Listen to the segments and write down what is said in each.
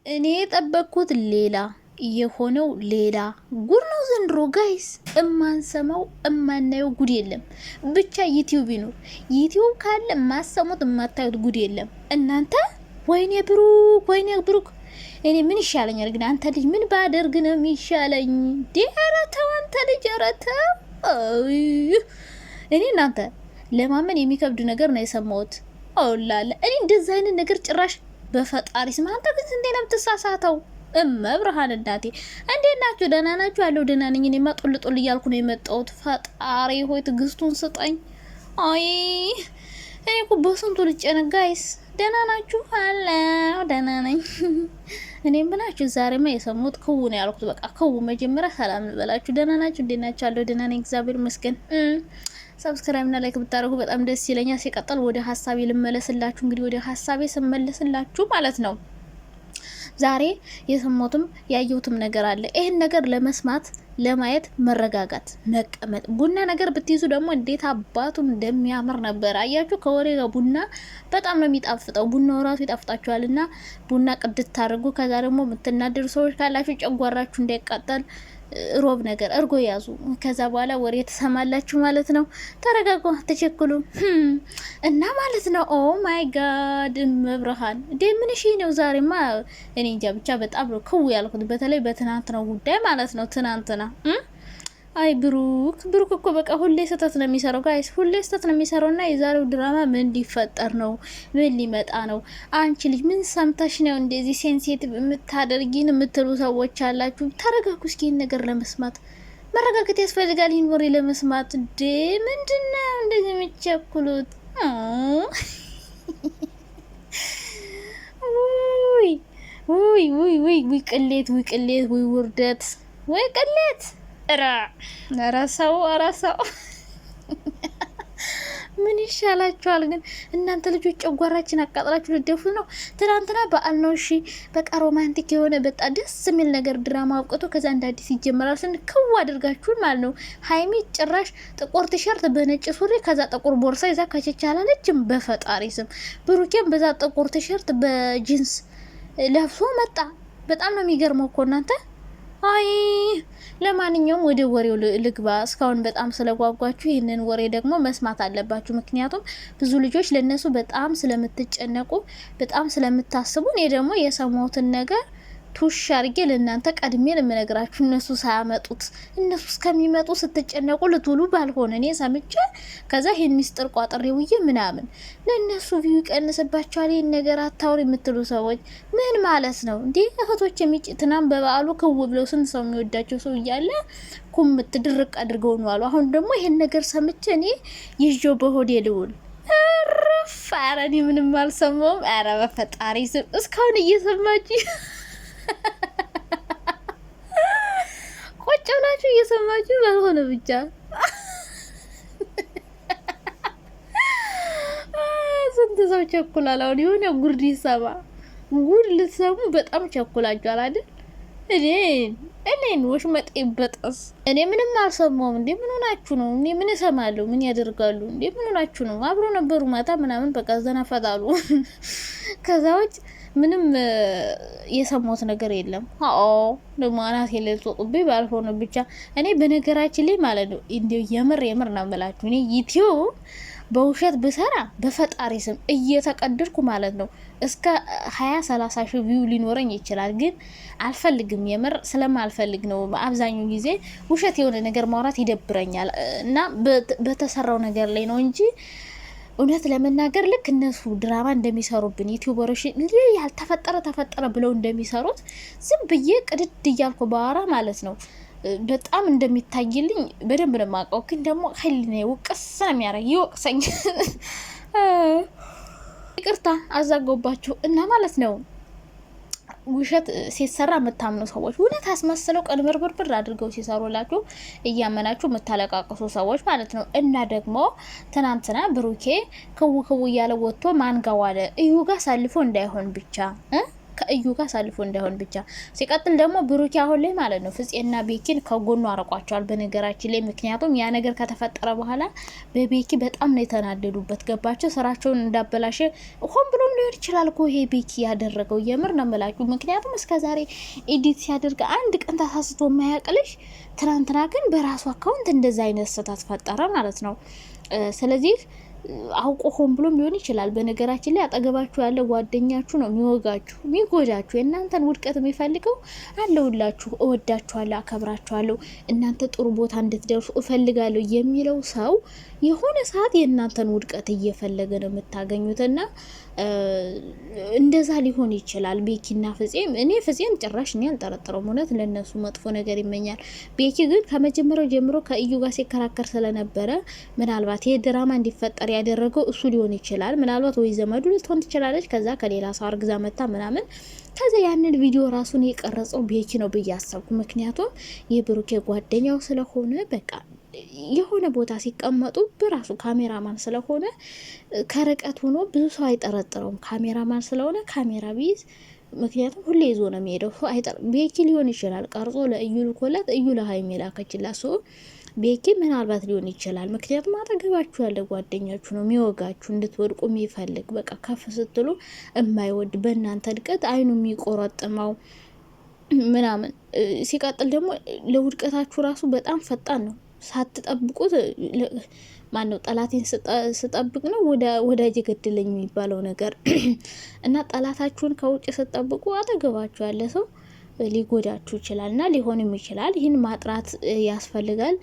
እኔ የጠበቅኩት ሌላ የሆነው ሌላ ጉድ ነው ዘንድሮ ጋይስ። እማንሰማው እማናየው ጉድ የለም። ብቻ ዩቲዩብ ይኑር። ዩቲዩብ ካለ የማሰሙት የማታዩት ጉድ የለም እናንተ። ወይኔ ብሩክ፣ ወይኔ ብሩክ። እኔ ምን ይሻለኛል ግን? አንተ ልጅ ምን ባደርግ ነው የሚሻለኝ? ኧረ ተው አንተ ልጅ፣ ኧረ ተው። እኔ እናንተ ለማመን የሚከብድ ነገር ነው የሰማሁት። ኦላለ እኔ እንደዚህ አይነት ነገር ጭራሽ በፈጣሪ ስም። አንተ ግን እንዴ ነው የምትሳሳተው? እመብርሃን እናቴ እንዴት ናችሁ? ደህና ናችሁ? ያለው ደህና ነኝ። እኔማ ጡል ጡል እያልኩ ነው የመጣሁት። ፈጣሪ ሆይ ትዕግስቱን ስጠኝ። አይ እኔ እኮ በስንቱ ልጨነቅ። ጋይስ ደህና ናችሁ? አለው ደህና ነኝ። እኔም ብላችሁ ዛሬማ የሰሙት ክው ነው ያልኩት። በቃ ክው መጀመሪያ ሰላም ልበላችሁ። ደህና ናችሁ? እንዴት ናችሁ? ያለው ደህና ነኝ እግዚአብሔር ይመስገን። ሰብስክራይብ እና ላይክ ብታደርጉ በጣም ደስ ይለኛል። ሲቀጥል ወደ ሀሳቤ ልመለስላችሁ። እንግዲህ ወደ ሀሳቤ ስመለስላችሁ ማለት ነው ዛሬ የሰማሁትም ያየሁትም ነገር አለ። ይሄን ነገር ለመስማት ለማየት መረጋጋት፣ መቀመጥ። ቡና ነገር ብትይዙ ደግሞ እንዴት አባቱ እንደሚያምር ነበር። አያችሁ ከወሬ ጋር ቡና በጣም ነው የሚጣፍጠው። ቡናው ራሱ ይጣፍጣችኋልና ቡና ቅድት ታደርጉ። ከዛ ደግሞ የምትናደዱ ሰዎች ካላችሁ ጨጓራችሁ እንዳይቃጠል ሮብ ነገር እርጎ ያዙ። ከዛ በኋላ ወሬ ተሰማላችሁ ማለት ነው። ተረጋጉ፣ ተቸኩሉ እና ማለት ነው። ኦ ማይ ጋድ መብርሃን ምን እሺ ነው ዛሬማ። እኔ እንጃ ብቻ በጣም ነው ክው ያልኩት፣ በተለይ በትናንትናው ጉዳይ ማለት ነው። ትናንትና አይ ብሩክ እኮ በቃ ሁሌ ስህተት ነው የሚሰራው ጋይስ፣ ሁሌ ስህተት ነው የሚሰራው። እና የዛሬው ድራማ ምን ሊፈጠር ነው? ምን ሊመጣ ነው? አንቺ ልጅ ምን ሰምተሽ ነው እንደዚህ ሴንሲቲቭ የምታደርጊን የምትሉ ሰዎች አላችሁ። ተረጋጉ እስኪ። ይህን ነገር ለመስማት መረጋጋት ያስፈልጋል። ይህን ወሬ ለመስማት ምንድነው እንደዚህ የምትቸኩሉት? ውይ ቅሌት፣ ውይ ቅሌት፣ ውይ ውርደት፣ ወይ ቅሌት። ረሰው ምን ይሻላችኋል ግን እናንተ ልጆች? ጨጓራችን አቃጥላችሁ ልደፉ ነው። ትናንትና በዓል ነው እሺ፣ በቃ ሮማንቲክ የሆነ በጣም ደስ የሚል ነገር ድራማ አብቅቶ ከዛ እንደ አዲስ ይጀምራል ስን ክው አድርጋችሁን ማለት ነው። ሀይሚ ጭራሽ ጥቁር ቲሸርት በነጭ ሱሪ ከዛ ጥቁር ቦርሳ ይዛ ከቸቻላለችም በፈጣሪ ስም። ብሩኬም በዛ ጥቁር ቲሸርት በጂንስ ለብሶ መጣ። በጣም ነው የሚገርመው እኮ እናንተ። አይ ለማንኛውም ወደ ወሬው ልግባ። እስካሁን በጣም ስለጓጓችሁ ይህንን ወሬ ደግሞ መስማት አለባችሁ። ምክንያቱም ብዙ ልጆች ለነሱ በጣም ስለምትጨነቁ፣ በጣም ስለምታስቡ እኔ ደግሞ የሰማሁትን ነገር ቱሽ አድርጌ ለእናንተ ቀድሜ ለምነግራችሁ። እነሱ ሳያመጡት እነሱ እስከሚመጡ ስትጨነቁ ልትውሉ ባልሆነ እኔ ሰምቼ ከዛ ይሄን ሚስጥር ቋጥሬ ውዬ ምናምን ለእነሱ ቪው ይቀንስባቸዋል። ይህን ነገር አታውሪ የምትሉ ሰዎች ምን ማለት ነው እንዴ? እህቶች የሚጭትናም በበዓሉ ክው ብለው ስንት ሰው የሚወዳቸው ሰው እያለ ኩምት ድርቅ አድርገው ነው አሉ። አሁን ደግሞ ይሄን ነገር ሰምቼ እኔ ይዤው በሆዴ ልውል ኧረ እኔ ምንም አልሰማሁም። ኧረ በፈጣሪ ስም እስካሁን እየሰማችሁ ቁጭ ብላችሁ እየሰማችሁ ባልሆነ ብቻ ስንት ሰው ቸኩላል። አሁን የሆነ ጉድ ይሰማ ጉድ ልትሰሙ በጣም ቸኩላችኋል አይደል? እኔን ወሽመጤ በጠስ እኔ ምንም አልሰማሁም። እንዴ ምን ሆናችሁ ነው? እኔ ምን እሰማለሁ? ምን ያደርጋሉ? እንዴ ምን ሆናችሁ ነው? አብሮ ነበሩ ማታ ምናምን በቃ ዘናፈጣሉ። ከዛ ውጭ ምንም የሰማሁት ነገር የለም። ደግሞ አናት የለጥጡብኝ ባልሆነ ብቻ። እኔ በነገራችን ላይ ማለት ነው እንዴው የምር ነው የምላችሁ። እኔ ዩቲዩብ በውሸት ብሰራ በፈጣሪ ስም እየተቀደድኩ ማለት ነው እስከ 20-30 ሺህ ቪው ሊኖረኝ ይችላል። ግን አልፈልግም፣ የምር ስለማልፈልግ ነው። አብዛኛው ጊዜ ውሸት የሆነ ነገር ማውራት ይደብረኛል እና በተሰራው ነገር ላይ ነው እንጂ እውነት ለመናገር ልክ እነሱ ድራማ እንደሚሰሩብን ዩቲዩበሮች ተፈጠረ ብለው እንደሚሰሩት ዝም ብዬ ቅድድ እያልኩ ባወራ ማለት ነው በጣም እንደሚታይልኝ በደንብ ነው የማውቀው። ግን ደግሞ ህሊና ውቅስ ነው የሚያደርግ ይወቅሰኝ። ይቅርታ አዛገውባችሁ እና ማለት ነው ውሸት ሲሰራ የምታምኑ ሰዎች እውነት አስመስለው ቀንበርበርበር አድርገው ሲሰሩላችሁ እያመናችሁ የምታለቃቅሱ ሰዎች ማለት ነው። እና ደግሞ ትናንትና ብሩኬ ክው እያለ ወጥቶ ማንጋዋለ እዩ ጋር ሳልፎ እንዳይሆን ብቻ ከእዩ ጋር አሳልፎ እንዳይሆን ብቻ። ሲቀጥል ደግሞ ብሩኬ አሁን ላይ ማለት ነው ፍፄና ቤኪን ከጎኑ አርቋቸዋል በነገራችን ላይ። ምክንያቱም ያ ነገር ከተፈጠረ በኋላ በቤኪ በጣም ነው የተናደዱበት። ገባቸው ስራቸውን እንዳበላሸ ሆን ብሎም ሊሆን ይችላል እኮ ይሄ ቤኪ ያደረገው። የምር ነው የምላችሁ። ምክንያቱም እስከዛሬ ኤዲት ሲያደርግ አንድ ቀን ተሳስቶ የማያቅልሽ፣ ትናንትና ግን በራሱ አካውንት እንደዛ አይነት ስህተት ፈጠረ ማለት ነው። ስለዚህ አውቆ ሆን ብሎም ሊሆን ይችላል። በነገራችን ላይ አጠገባችሁ ያለ ጓደኛችሁ ነው የሚወጋችሁ የሚጎዳችሁ። የእናንተን ውድቀት የሚፈልገው አለውላችሁ፣ እወዳችኋለሁ፣ አከብራችኋለሁ፣ እናንተ ጥሩ ቦታ እንድትደርሱ እፈልጋለሁ የሚለው ሰው የሆነ ሰዓት የእናንተን ውድቀት እየፈለገ ነው የምታገኙትና እንደዛ ሊሆን ይችላል። ቤኪና ፍፄም እኔ ፍፄም ጭራሽ እኔ አልጠረጥረውም። እውነት ለነሱ መጥፎ ነገር ይመኛል። ቤኪ ግን ከመጀመሪያው ጀምሮ ከእዩ ጋር ሲከራከር ስለነበረ ምናልባት ይሄ ድራማ እንዲፈጠር ያደረገው እሱ ሊሆን ይችላል። ምናልባት ወይ ዘመዱ ልትሆን ትችላለች። ከዛ ከሌላ ሰው አርግዛ መታ ምናምን ከዛ ያንን ቪዲዮ ራሱን የቀረጸው ቤኪ ነው ብዬ አሰብኩ። ምክንያቱም የብሩኬ ጓደኛው ስለሆነ በቃ የሆነ ቦታ ሲቀመጡ በራሱ ካሜራማን ስለሆነ ከርቀት ሆኖ ብዙ ሰው አይጠረጥረውም። ካሜራማን ስለሆነ ካሜራ ቢይዝ ምክንያቱም ሁሌ ይዞ ነው የሚሄደው። ቤኪ ሊሆን ይችላል ቀርጾ ለእዩ ልኮላት፣ እዩ ለሀይሚ ላከችላት። ሰው ቤኪ ምናልባት ሊሆን ይችላል። ምክንያቱም አጠገባችሁ ያለ ጓደኛችሁ ነው የሚወጋችሁ፣ እንድትወድቁ የሚፈልግ በቃ ከፍ ስትሉ የማይወድ በእናንተ እድቀት አይኑ የሚቆረጥመው ምናምን። ሲቀጥል ደግሞ ለውድቀታችሁ ራሱ በጣም ፈጣን ነው። ሳትጠብቁት ማን ነው ጠላቴን ስጠብቅ ነው ወዳጅ ገድለኝ የሚባለው ነገር እና ጠላታችሁን ከውጭ ስጠብቁ አጠገባችሁ ያለ ሰው ሊጎዳችሁ ይችላል እና ሊሆንም ይችላል። ይህን ማጥራት ያስፈልጋል።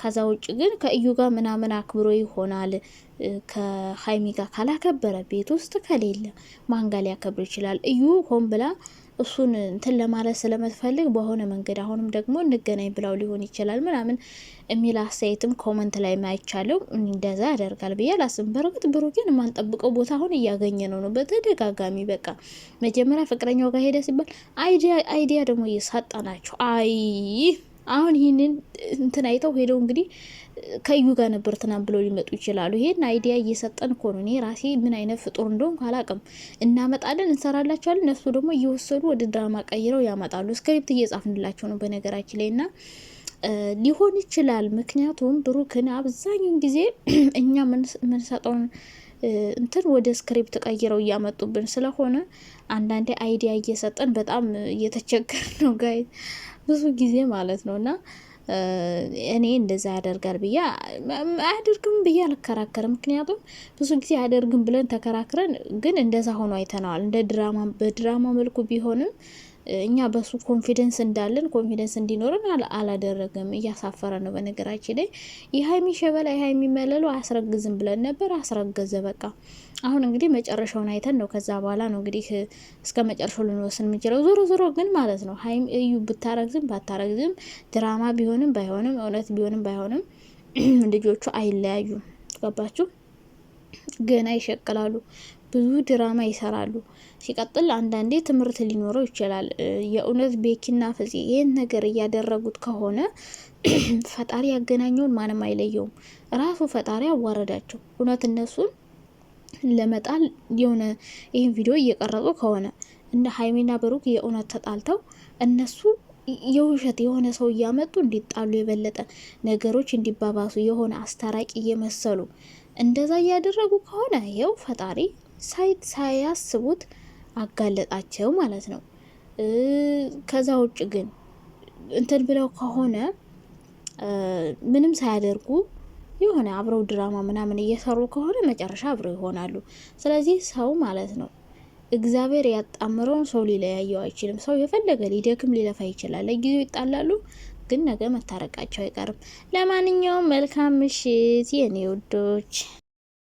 ከዛ ውጭ ግን ከእዩ ጋር ምናምን አክብሮ ይሆናል። ከሀይሚ ጋር ካላከበረ ቤት ውስጥ ከሌለ ማን ጋር ሊያከብር ይችላል? እዩ ሆን ብላ እሱን እንትን ለማለት ስለምትፈልግ በሆነ መንገድ አሁንም ደግሞ እንገናኝ ብላው ሊሆን ይችላል ምናምን የሚል አስተያየትም ኮመንት ላይ ማይቻለው። እንደዛ ያደርጋል ብዬ አላስብም። በርግጥ ብሩኬን የማንጠብቀው ቦታ አሁን እያገኘ ነው በተደጋጋሚ። በቃ መጀመሪያ ፍቅረኛው ጋር ሄደ ሲባል አይዲያ ደግሞ እየሳጣ ናቸው። አሁን ይህንን እንትን አይተው ሄደው እንግዲህ ከዩ ጋር ነበር ትናንት ብለው ሊመጡ ይችላሉ። ይሄን አይዲያ እየሰጠን እኮ ነው። እኔ ራሴ ምን አይነት ፍጡር እንደሆንኩ አላውቅም። እናመጣለን፣ እንሰራላቸዋለን። እነሱ ደግሞ እየወሰዱ ወደ ድራማ ቀይረው ያመጣሉ። ስክሪፕት እየጻፍንላቸው ነው በነገራችን ላይ እና ሊሆን ይችላል። ምክንያቱም ብሩክን አብዛኛውን ጊዜ እኛ ምንሰጠውን እንትን ወደ ስክሪፕት ቀይረው እያመጡብን ስለሆነ አንዳንዴ አይዲያ እየሰጠን በጣም እየተቸገር ነው ጋይ ብዙ ጊዜ ማለት ነው። እና እኔ እንደዛ ያደርጋል ብዬ አያደርግም ብዬ አልከራከርም። ምክንያቱም ብዙ ጊዜ አያደርግም ብለን ተከራክረን ግን እንደዛ ሆኖ አይተነዋል። እንደ በድራማ መልኩ ቢሆንም እኛ በሱ ኮንፊደንስ እንዳለን ኮንፊደንስ እንዲኖረን አላደረገም። እያሳፈረ ነው። በነገራችን ላይ የሀይሚ ሸበላ የሀይሚ መለሎ አያስረግዝም ብለን ነበር፣ አስረገዘ። በቃ አሁን እንግዲህ መጨረሻውን አይተን ነው ከዛ በኋላ ነው እንግዲህ እስከ መጨረሻው ልንወስን የምንችለው። ዞሮ ግን ማለት ነው ሀይሚ እዩ ብታረግዝም ባታረግዝም ድራማ ቢሆንም ባይሆንም እውነት ቢሆንም ባይሆንም ልጆቹ አይለያዩም። ገባችሁ? ገና ይሸቅላሉ፣ ብዙ ድራማ ይሰራሉ። ሲቀጥል አንዳንዴ ትምህርት ሊኖረው ይችላል። የእውነት ቤኪና ፍፄ ይህን ነገር እያደረጉት ከሆነ ፈጣሪ ያገናኘውን ማንም አይለየውም። ራሱ ፈጣሪ አዋረዳቸው። እውነት እነሱን ለመጣል የሆነ ይህን ቪዲዮ እየቀረጹ ከሆነ እንደ ሀይሚና ብሩክ የእውነት ተጣልተው እነሱ የውሸት የሆነ ሰው እያመጡ እንዲጣሉ የበለጠ ነገሮች እንዲባባሱ የሆነ አስታራቂ እየመሰሉ እንደዛ እያደረጉ ከሆነ ይኸው ፈጣሪ ሳያስቡት አጋለጣቸው ማለት ነው። ከዛ ውጭ ግን እንትን ብለው ከሆነ ምንም ሳያደርጉ የሆነ አብረው ድራማ ምናምን እየሰሩ ከሆነ መጨረሻ አብረው ይሆናሉ። ስለዚህ ሰው ማለት ነው እግዚአብሔር ያጣምረውን ሰው ሊለያየው አይችልም። ሰው የፈለገ ሊደክም ሊለፋ ይችላል። ለጊዜው ይጣላሉ፣ ግን ነገ መታረቃቸው አይቀርም። ለማንኛውም መልካም ምሽት የኔ ውዶች።